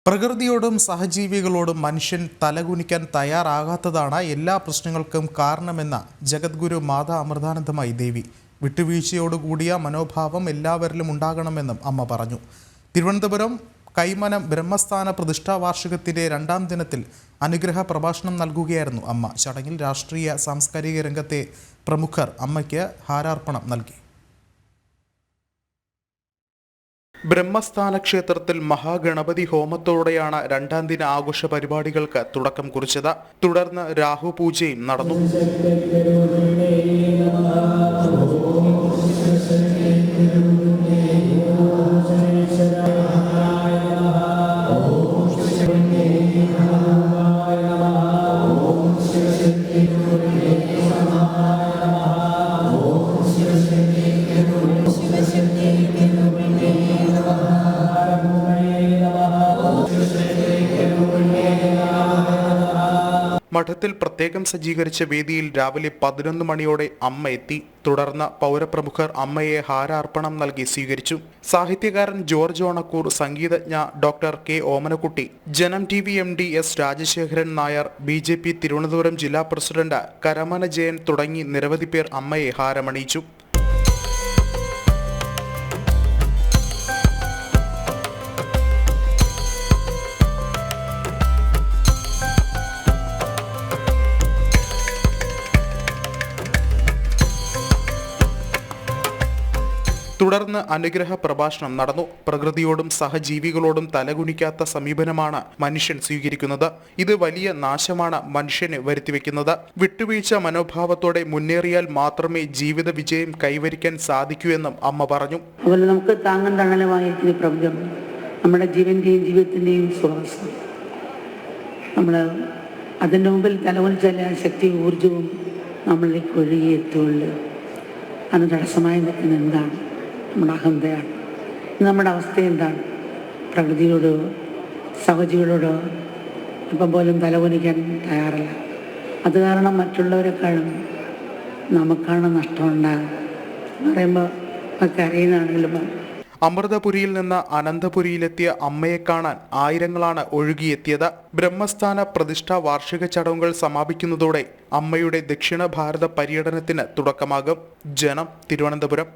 പ്രകൃതിയോടും സഹജീവികളോടും മനുഷ്യൻ തലകുനിക്കാൻ തയ്യാറാകാത്തതാണ് എല്ലാ പ്രശ്നങ്ങൾക്കും കാരണമെന്ന ജഗദ്ഗുരു മാതാ അമൃതാനന്ദമയി ദേവി. വിട്ടുവീഴ്ചയോടുകൂടിയ മനോഭാവം എല്ലാവരിലും ഉണ്ടാകണമെന്നും അമ്മ പറഞ്ഞു. തിരുവനന്തപുരം കൈമനം ബ്രഹ്മസ്ഥാന പ്രതിഷ്ഠാ വാർഷികത്തിന്റെ 2ാം ദിനത്തിൽ അനുഗ്രഹ പ്രഭാഷണം നൽകുകയായിരുന്നു അമ്മ. ചടങ്ങിൽ രാഷ്ട്രീയ സാംസ്കാരിക രംഗത്തെ പ്രമുഖർ അമ്മയ്ക്ക് ഹാരാർപ്പണം നൽകി. ബ്രഹ്മസ്ഥാന ക്ഷേത്രത്തിൽ മഹാഗണപതി ഹോമത്തോടെയാണ് 2ാം ദിന ആഘോഷ പരിപാടികൾക്ക് തുടക്കം കുറിച്ചത്. തുടർന്ന് രാഹു പൂജയും നടന്നു. മഠത്തിൽ പ്രത്യേകം സജ്ജീകരിച്ച വേദിയിൽ രാവിലെ 11 മണിയോടെ അമ്മ എത്തി. തുടർന്ന് പൗരപ്രമുഖർ അമ്മയെ ഹാരാർപ്പണം നൽകി സ്വീകരിച്ചു. സാഹിത്യകാരൻ ജോർജ് ഓണക്കൂർ, സംഗീതജ്ഞ ഡോക്ടർ കെ ഓമനക്കുട്ടി, ജനം TV MD S Rajasekharan Nair, BJP Thiruvananthapuram ജില്ലാ പ്രസിഡന്റ് കരമന ജയൻ തുടങ്ങി നിരവധി പേർ അമ്മയെ ഹാരമണിയിച്ചു. തുടർന്ന് അനുഗ്രഹ പ്രഭാഷണം നടന്നു. പ്രകൃതിയോടും സഹജീവികളോടും തലകുനിക്കാത്ത സമീപനമാണ് മനുഷ്യൻ സ്വീകരിക്കുന്നത്. ഇത് വലിയ നാശമാണ് മനുഷ്യന് വരുത്തിവെക്കുന്നത്. വിട്ടുവീഴ്ച മനോഭാവത്തോടെ മുന്നേറിയാൽ മാത്രമേ ജീവിത വിജയം കൈവരിക്കാൻ സാധിക്കൂ എന്നും അമ്മ പറഞ്ഞു. അതുപോലെ നമുക്ക് താങ്ങും തണലുമായിരിക്കുന്ന പ്രപഞ്ചം നമ്മുടെ ജീവന്റെയും ജീവിതത്തിന്റെയും ശ്വാസം. നമ്മൾ അതിൻ്റെ മുമ്പിൽ തലകുനിച്ചാൽ ആ ശക്തിയും ഊർജവും നമ്മളിലേക്ക് ഒഴുകിയെത്തുള്ളൂ. അത് തടസ്സമായി നിൽക്കുന്ന എന്താണ്? നമ്മുടെ അഹന്തയാണ്. നമ്മുടെ അവസ്ഥ എന്താണ്? പ്രകൃതിയോടോ സഹജീവികളോടോ ഇപ്പം പോലും തലകുനിക്കാൻ തയ്യാറല്ല. അത് കാരണം മറ്റുള്ളവരെക്കാളും നമുക്കാണ് നഷ്ടമുണ്ടാകുക എന്ന് പറയുമ്പോൾ ഒക്കെ അറിയുന്നതാണെങ്കിലും അമൃതപുരിയിൽ നിന്ന് അനന്തപുരിയിലെത്തിയ അമ്മയെ കാണാൻ ആയിരങ്ങളാണ് ഒഴുകിയെത്തിയത്. ബ്രഹ്മസ്ഥാന പ്രതിഷ്ഠാ വാർഷിക ചടങ്ങുകൾ സമാപിക്കുന്നതോടെ അമ്മയുടെ ദക്ഷിണ ഭാരത പര്യടനത്തിന് തുടക്കമാകും. ജനം, തിരുവനന്തപുരം.